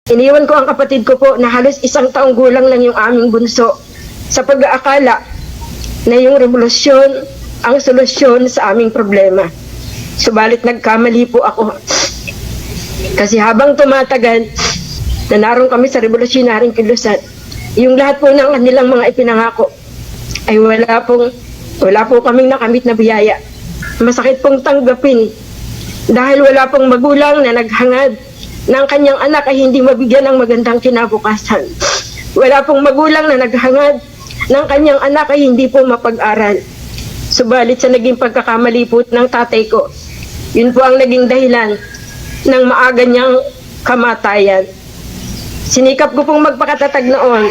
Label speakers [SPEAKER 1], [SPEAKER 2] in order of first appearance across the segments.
[SPEAKER 1] Iniwan ko ang kapatid ko po na halos 1 taong gulang lang yung aming bunso sa pag-aakala na yung revolusyon ang solusyon sa aming problema. Subalit nagkamali po ako. Kasi habang tumatagal na naroon kami sa revolusyonaryong kilusan, yung lahat po ng kanilang mga ipinangako ay wala po kaming nakamit na biyaya. Masakit pong tanggapin dahil wala pong magulang na naghangad ng kanyang anak ay hindi mabigyan ng magandang kinabukasan. Wala pong magulang na naghangad ng kanyang anak ay hindi po mapag-aral. Subalit sa naging pagkakamali po ng tatay ko, yun po ang naging dahilan ng maaga niyang kamatayan. Sinikap ko pong magpakatatag noon.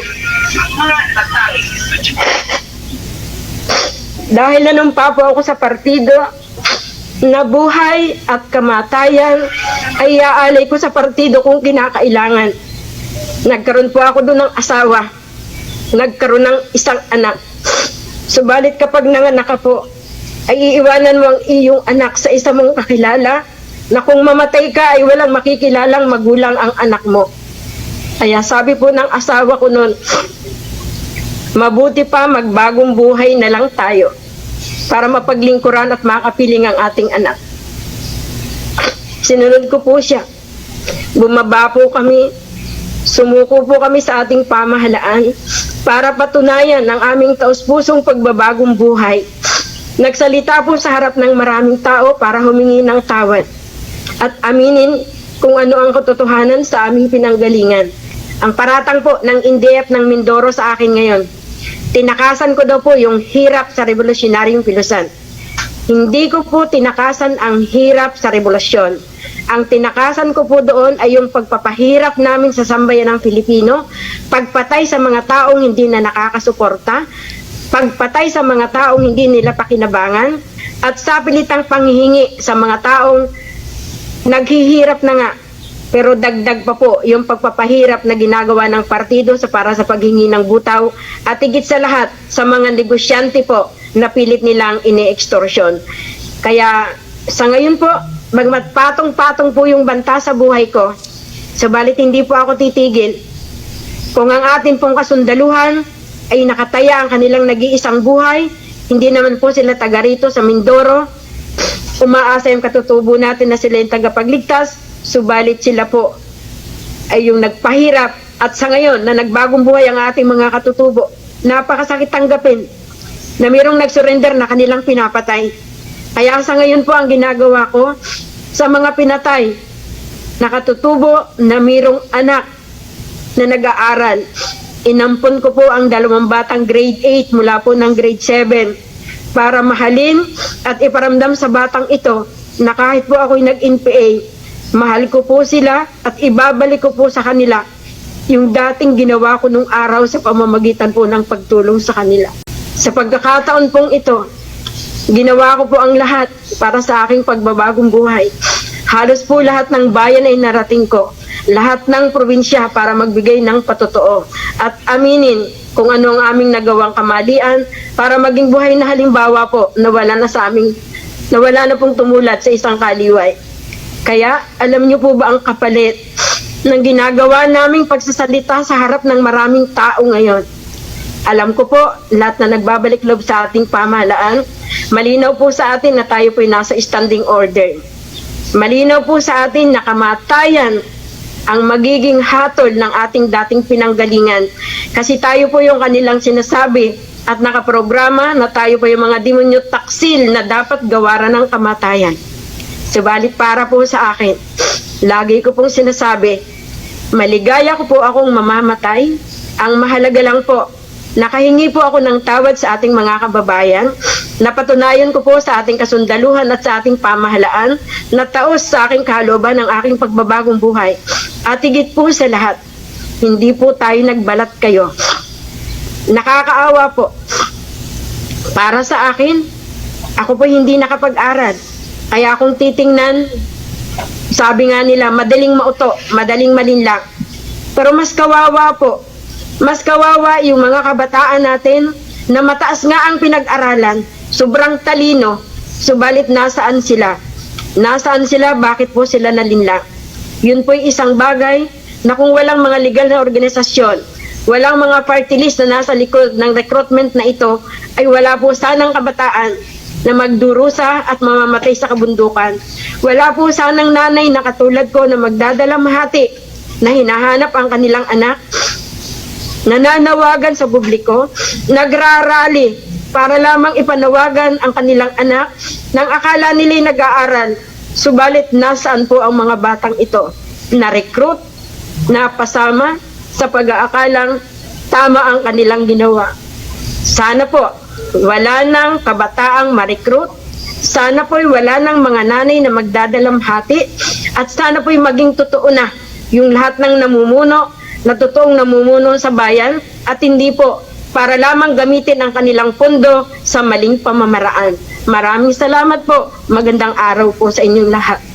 [SPEAKER 1] Dahil nanumpa po ako sa partido na buhay at kamatayan ay iaalay ko sa partido kung kinakailangan. Nagkaroon po ako doon ng asawa. Nagkaroon ng isang anak. Subalit kapag nanganak ka po, ay iiwanan mo ang iyong anak sa isa mong kakilala na kung mamatay ka ay walang makikilalang magulang ang anak mo. Kaya sabi po ng asawa ko noon, mabuti pa magbagong buhay na lang tayo para mapaglingkuran at makapiling ang ating anak. Sinunod ko po siya. Bumaba po kami. Sumuko po kami sa ating pamahalaan para patunayan ang aming taus-pusong pagbabagong buhay. Nagsalita po sa harap ng maraming tao para humingi ng tawad at aminin kung ano ang katotohanan sa aming pinanggalingan. Ang paratang po ng INDEF ng Mindoro sa akin ngayon, tinakasan ko daw po yung hirap sa revolusyonaryong kilusan. Hindi ko po tinakasan ang hirap sa revolusyon. Ang tinakasan ko po doon ay yung pagpapahirap namin sa sambayan ng Pilipino, pagpatay sa mga taong hindi na nakakasuporta, pagpatay sa mga taong hindi nila pakinabangan, at sa pilitang panghihingi sa mga taong naghihirap na nga. Pero dagdag pa po yung pagpapahirap na ginagawa ng partido para sa paghingi ng butaw at higit sa lahat sa mga negosyante po na pilit nilang ini-extortion. Kaya sa ngayon po, magmatpatong-patong po yung banta sa buhay ko. Subalit hindi po ako titigil. Kung ang atin pong kasundaluhan ay nakataya ang kanilang nag-iisang buhay, hindi naman po sila taga rito sa Mindoro, umaasa yung katutubo natin na sila yung tagapagligtas, subalit sila po ay yung nagpahirap at sa ngayon na nagbagong buhay ang ating mga katutubo, napakasakit tanggapin na mayroong nag-surrender na kanilang pinapatay. Kaya sa ngayon po ang ginagawa ko sa mga pinatay na katutubo na mayroong anak na nag-aaral, inampon ko po ang 2 batang grade 8 mula po ng grade 7 para mahalin at iparamdam sa batang ito na kahit po ako'y nag-NPA, mahal ko po sila at ibabalik ko po sa kanila yung dating ginawa ko nung araw sa pamamagitan po ng pagtulong sa kanila. Sa pagkakataon pong ito, ginawa ko po ang lahat para sa aking pagbabagong buhay. Halos po lahat ng bayan ay narating ko, lahat ng probinsya para magbigay ng patotoo at aminin kung ano ang aming nagawang kamalian para maging buhay na halimbawa po na wala na pong tumulat sa isang kaliway. Kaya, alam niyo po ba ang kapalit ng ginagawa naming pagsasalita sa harap ng maraming tao ngayon? Alam ko po, lahat na nagbabalik loob sa ating pamahalaan, malinaw po sa atin na tayo po'y nasa standing order. Malinaw po sa atin na kamatayan ang magiging hatol ng ating dating pinanggalingan. Kasi tayo po yung kanilang sinasabi at nakaprograma na tayo po yung mga demonyo taksil na dapat gawaran ng kamatayan. Subalit para po sa akin, lagi ko pong sinasabi, maligaya ko po akong mamamatay. Ang mahalaga lang po, nakahingi po ako ng tawad sa ating mga kababayan, napatunayan ko po sa ating kasundaluhan at sa ating pamahalaan na taos sa aking kahaloban ng aking pagbabagong buhay. At higit po sa lahat, hindi po tayo nagbalat kayo. Nakakaawa po. Para sa akin, ako po hindi nakapag-aral. Kaya kung titingnan, sabi nga nila, madaling mauto, madaling malinlang. Pero mas kawawa po. Mas kawawa yung mga kabataan natin na mataas nga ang pinag-aralan, sobrang talino, subalit nasaan sila? Nasaan sila? Bakit po sila nalinlang? Yun po'y isang bagay na kung walang mga legal na organisasyon, walang mga party list na nasa likod ng recruitment na ito, ay wala po sanang kabataan na magdurusa at mamamatay sa kabundukan. Wala po sanang nanay na katulad ko na magdadalamhati na hinahanap ang kanilang anak, nananawagan sa publiko, nagrarally para lamang ipanawagan ang kanilang anak nang akala nila'y nag-aaral. Subalit nasaan po ang mga batang ito? Na-recruit, napasama sa pag-aakalang tama ang kanilang ginawa. Sana po wala nang kabataang ma-recruit. Sana po'y wala nang mga nanay na magdadalamhati. At sana po'y maging totoo na yung lahat ng namumuno na totoong namumuno sa bayan at hindi po para lamang gamitin ang kanilang pondo sa maling pamamaraan. Maraming salamat po. Magandang araw po sa inyong lahat.